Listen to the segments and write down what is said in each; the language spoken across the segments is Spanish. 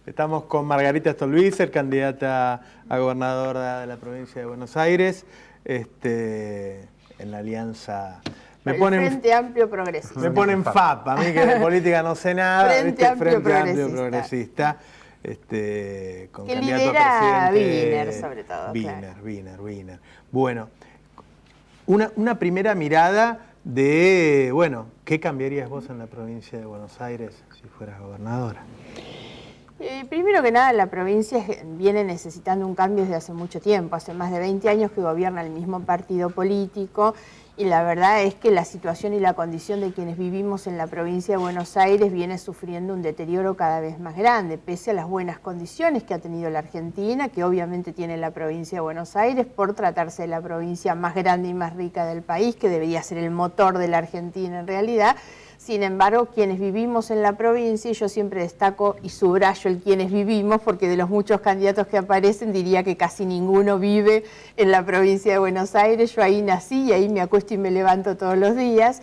Estamos con Margarita Stolbizer, candidata a gobernadora de la provincia de Buenos Aires, en la alianza... Frente Amplio Progresista. Me ponen FAP, a mí que de política no sé nada. Frente Amplio Progresista. Con que candidato lidera a presidente. Wiener, sobre todo. Wiener. Bueno, una primera mirada de, ¿qué cambiarías vos en la provincia de Buenos Aires si fueras gobernadora? Primero que nada, la provincia viene necesitando un cambio desde hace mucho tiempo. Hace más de 20 años que gobierna el mismo partido político y la verdad es que la situación y la condición de quienes vivimos en la provincia de Buenos Aires viene sufriendo un deterioro cada vez más grande, pese a las buenas condiciones que ha tenido la Argentina, que obviamente tiene la provincia de Buenos Aires, por tratarse de la provincia más grande y más rica del país, que debería ser el motor de la Argentina en realidad. Sin embargo, quienes vivimos en la provincia, y yo siempre destaco y subrayo el quienes vivimos, porque de los muchos candidatos que aparecen diría que casi ninguno vive en la provincia de Buenos Aires. Yo ahí nací y ahí me acuesto y me levanto todos los días.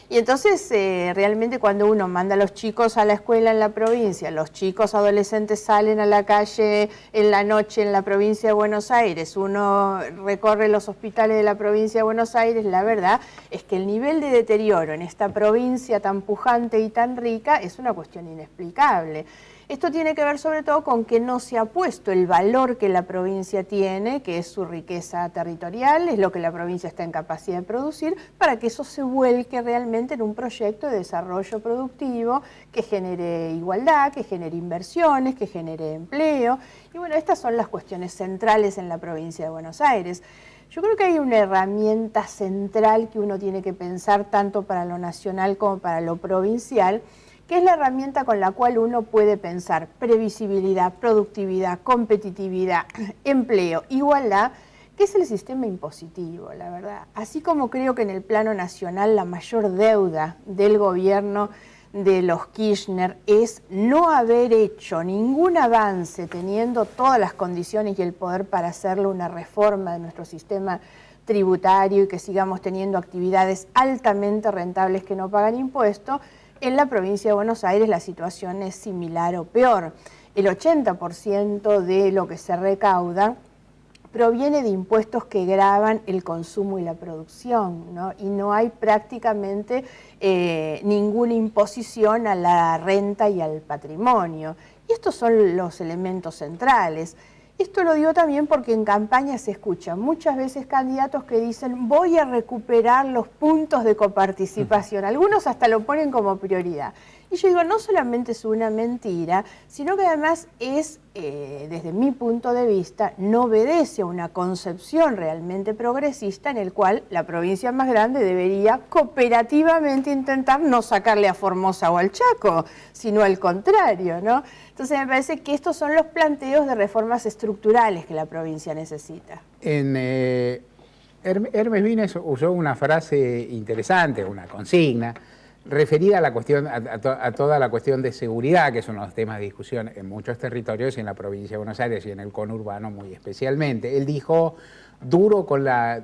Y entonces realmente cuando uno manda a los chicos a la escuela en la provincia, los chicos adolescentes salen a la calle en la noche en la provincia de Buenos Aires, uno recorre los hospitales de la provincia de Buenos Aires, la verdad es que el nivel de deterioro en esta provincia tan pujante y tan rica es una cuestión inexplicable. Esto tiene que ver sobre todo con que no se ha puesto el valor que la provincia tiene, que es su riqueza territorial, es lo que la provincia está en capacidad de producir, para que eso se vuelque realmente en un proyecto de desarrollo productivo que genere igualdad, que genere inversiones, que genere empleo. Y bueno, estas son las cuestiones centrales en la provincia de Buenos Aires. Yo creo que hay una herramienta central que uno tiene que pensar tanto para lo nacional como para lo provincial, que es la herramienta con la cual uno puede pensar previsibilidad, productividad, competitividad, empleo, igualdad, que es el sistema impositivo, la verdad. Así como creo que en el plano nacional la mayor deuda del gobierno de los Kirchner es no haber hecho ningún avance, teniendo todas las condiciones y el poder para hacerlo, una reforma de nuestro sistema tributario y que sigamos teniendo actividades altamente rentables que no pagan impuestos. En la provincia de Buenos Aires la situación es similar o peor. El 80% de lo que se recauda proviene de impuestos que gravan el consumo y la producción, ¿no? Y no hay prácticamente ninguna imposición a la renta y al patrimonio. Y estos son los elementos centrales. Esto lo digo también porque en campaña se escuchan muchas veces candidatos que dicen voy a recuperar los puntos de coparticipación. Algunos hasta lo ponen como prioridad. Y yo digo, no solamente es una mentira, sino que además es, desde mi punto de vista, no obedece a una concepción realmente progresista en el cual la provincia más grande debería cooperativamente intentar no sacarle a Formosa o al Chaco, sino al contrario, ¿no? Entonces me parece que estos son los planteos de reformas estructurales que la provincia necesita. Hermes Vines usó una frase interesante, una consigna, referida a la cuestión, a toda la cuestión de seguridad, que son los temas de discusión en muchos territorios y en la provincia de Buenos Aires y en el conurbano muy especialmente. Él dijo duro con la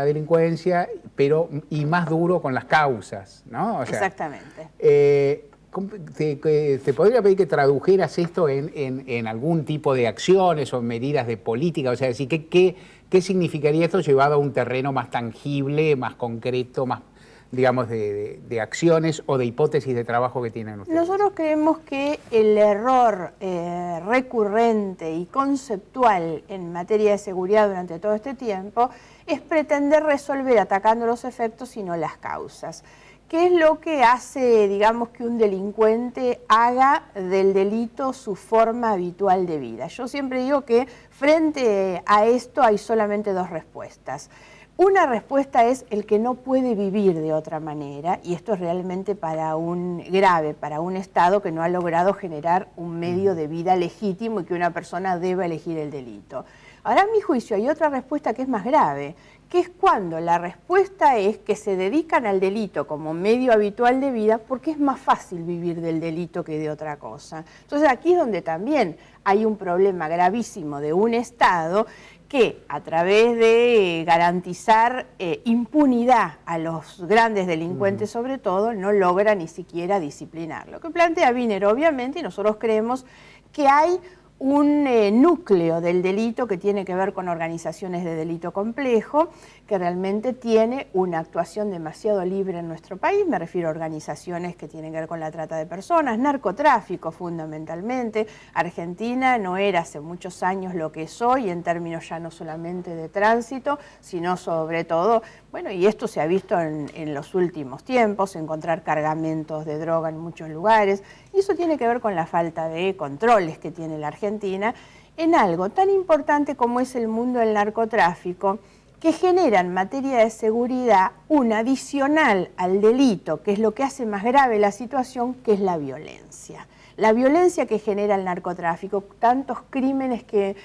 delincuencia, y más duro con las causas, ¿no? O sea, exactamente. Te podría pedir que tradujeras esto en algún tipo de acciones o medidas de política, o sea, ¿qué significaría esto llevado a un terreno más tangible, más concreto, más, digamos, de acciones o de hipótesis de trabajo que tienen ustedes? Nosotros creemos que el error recurrente y conceptual en materia de seguridad durante todo este tiempo es pretender resolver atacando los efectos y no las causas. ¿Qué es lo que hace, digamos, que un delincuente haga del delito su forma habitual de vida? Yo siempre digo que frente a esto hay solamente dos respuestas. Una respuesta es el que no puede vivir de otra manera, y esto es realmente grave para un Estado que no ha logrado generar un medio de vida legítimo y que una persona deba elegir el delito. Ahora, a mi juicio, hay otra respuesta que es más grave, que es cuando la respuesta es que se dedican al delito como medio habitual de vida porque es más fácil vivir del delito que de otra cosa. Entonces aquí es donde también hay un problema gravísimo de un Estado que a través de garantizar impunidad a los grandes delincuentes sobre todo, no logra ni siquiera disciplinar. Lo que plantea Wiener, obviamente, y nosotros creemos que hay un núcleo del delito que tiene que ver con organizaciones de delito complejo, que realmente tiene una actuación demasiado libre en nuestro país. Me refiero a organizaciones que tienen que ver con la trata de personas, narcotráfico fundamentalmente. Argentina no era hace muchos años lo que es hoy en términos ya no solamente de tránsito, sino sobre todo, bueno, y esto se ha visto en los últimos tiempos, encontrar cargamentos de droga en muchos lugares, y eso tiene que ver con la falta de controles que tiene la Argentina en algo tan importante como es el mundo del narcotráfico, que genera en materia de seguridad un adicional al delito, que es lo que hace más grave la situación, que es la violencia. La violencia que genera el narcotráfico, tantos crímenes que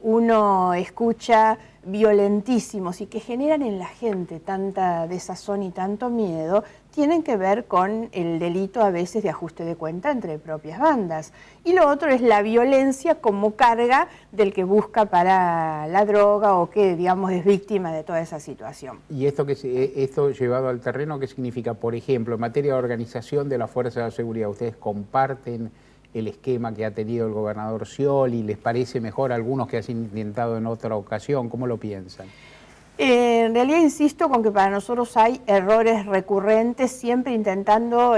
uno escucha violentísimos y que generan en la gente tanta desazón y tanto miedo, tienen que ver con el delito a veces de ajuste de cuenta entre propias bandas. Y lo otro es la violencia como carga del que busca para la droga o que, digamos, es víctima de toda esa situación. ¿Y esto llevado al terreno qué significa? Por ejemplo, en materia de organización de las fuerzas de seguridad, ¿ustedes comparten el esquema que ha tenido el gobernador Scioli? ¿Les parece mejor a algunos que han intentado en otra ocasión? ¿Cómo lo piensan? En realidad insisto con que para nosotros hay errores recurrentes, siempre intentando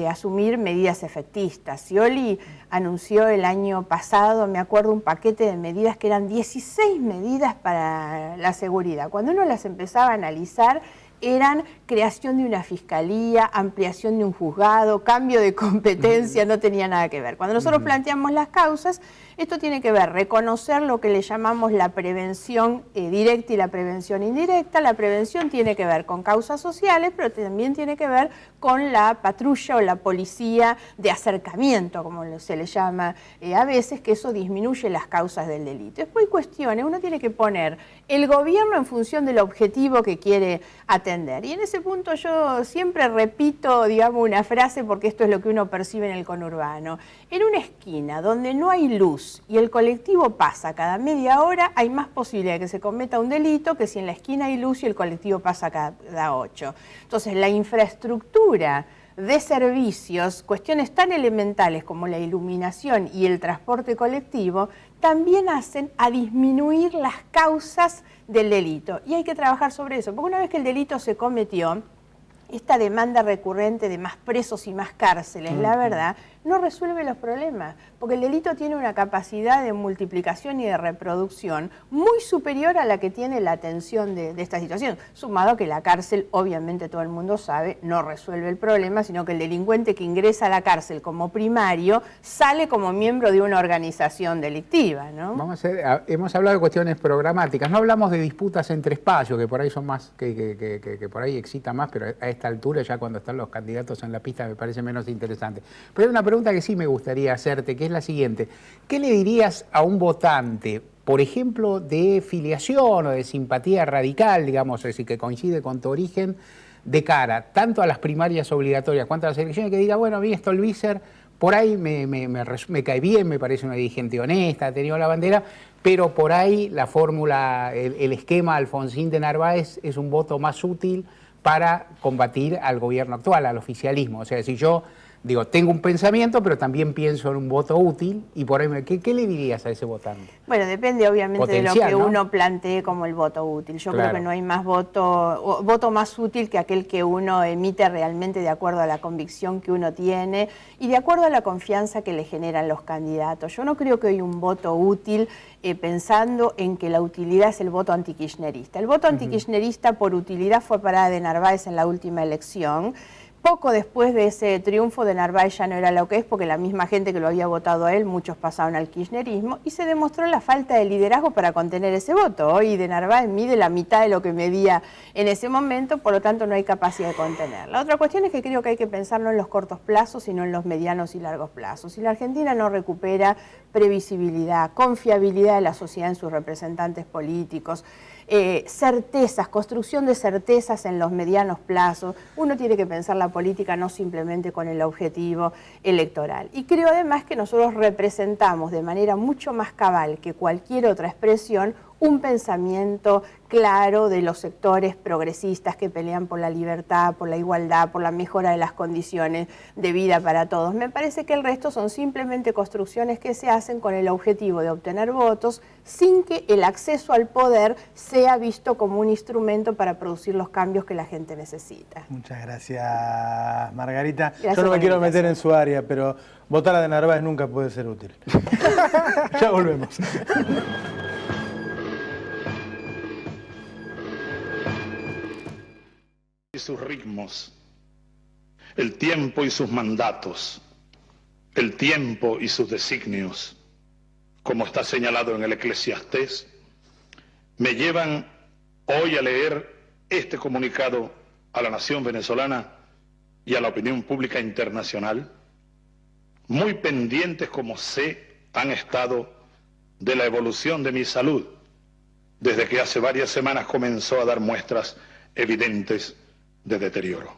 asumir medidas efectistas. Scioli anunció el año pasado, me acuerdo, un paquete de medidas que eran 16 medidas para la seguridad. Cuando uno las empezaba a analizar, eran creación de una fiscalía, ampliación de un juzgado, cambio de competencia, no tenía nada que ver. Cuando nosotros planteamos las causas, esto tiene que ver, reconocer lo que le llamamos la prevención directa y la prevención indirecta. La prevención tiene que ver con causas sociales, pero también tiene que ver con la patrulla o la policía de acercamiento, como se le llama a veces, que eso disminuye las causas del delito. Después hay cuestiones, uno tiene que poner el gobierno en función del objetivo que quiere atender. Y en ese punto yo siempre repito, digamos, una frase, porque esto es lo que uno percibe en el conurbano. En una esquina donde no hay luz y el colectivo pasa cada media hora, hay más posibilidad de que se cometa un delito que si en la esquina hay luz y el colectivo pasa cada 8. Entonces, la infraestructura de servicios, cuestiones tan elementales como la iluminación y el transporte colectivo, también hacen a disminuir las causas del delito. Y hay que trabajar sobre eso, porque una vez que el delito se cometió, esta demanda recurrente de más presos y más cárceles, la verdad, no resuelve los problemas, porque el delito tiene una capacidad de multiplicación y de reproducción muy superior a la que tiene la atención de esta situación, sumado a que la cárcel, obviamente todo el mundo sabe, no resuelve el problema, sino que el delincuente que ingresa a la cárcel como primario sale como miembro de una organización delictiva, ¿no? Hemos hablado de cuestiones programáticas, no hablamos de disputas entre espacios, que por ahí son más, que por ahí excita más, pero a esta altura, ya cuando están los candidatos en la pista, me parece menos interesante. Pero hay una pregunta que sí me gustaría hacerte, que es la siguiente. ¿Qué le dirías a un votante, por ejemplo, de filiación o de simpatía radical, digamos, es decir, que coincide con tu origen, de cara tanto a las primarias obligatorias cuanto a las elecciones, que diga, bueno, a mí Stolbizer por ahí me cae bien, me parece una dirigente honesta, ha tenido la bandera, pero por ahí la fórmula, el esquema Alfonsín de Narváez es un voto más útil para combatir al gobierno actual, al oficialismo? O sea, si yo digo, tengo un pensamiento, pero también pienso en un voto útil, y por ahí, ¿qué le dirías a ese votante? Bueno, depende obviamente Potencial, de lo que ¿no? uno plantee como el voto útil. Yo Claro. creo que no hay más voto más útil que aquel que uno emite realmente de acuerdo a la convicción que uno tiene y de acuerdo a la confianza que le generan los candidatos. Yo no creo que hay un voto útil pensando en que la utilidad es el voto antikirchnerista. El voto antikirchnerista por utilidad fue para de Narváez en la última elección. Poco después de ese triunfo de Narváez ya no era lo que es, porque la misma gente que lo había votado a él, muchos pasaron al kirchnerismo, y se demostró la falta de liderazgo para contener ese voto. Hoy de Narváez mide la mitad de lo que medía en ese momento, por lo tanto no hay capacidad de contener. La otra cuestión es que creo que hay que pensar no en los cortos plazos, sino en los medianos y largos plazos. Si la Argentina no recupera previsibilidad, confiabilidad de la sociedad en sus representantes políticos, certezas, construcción de certezas en los medianos plazos, uno tiene que pensar la política no simplemente con el objetivo electoral. Y creo además que nosotros representamos de manera mucho más cabal que cualquier otra expresión un pensamiento claro de los sectores progresistas que pelean por la libertad, por la igualdad, por la mejora de las condiciones de vida para todos. Me parece que el resto son simplemente construcciones que se hacen con el objetivo de obtener votos sin que el acceso al poder sea visto como un instrumento para producir los cambios que la gente necesita. Muchas gracias, Margarita. Gracias. Yo no me quiero meter en su área, pero votar a de Narváez nunca puede ser útil. Ya volvemos. Y sus ritmos, el tiempo y sus mandatos, el tiempo y sus designios, como está señalado en el Eclesiastés, me llevan hoy a leer este comunicado a la nación venezolana y a la opinión pública internacional, muy pendientes como sé han estado de la evolución de mi salud, desde que hace varias semanas comenzó a dar muestras evidentes de deterioro.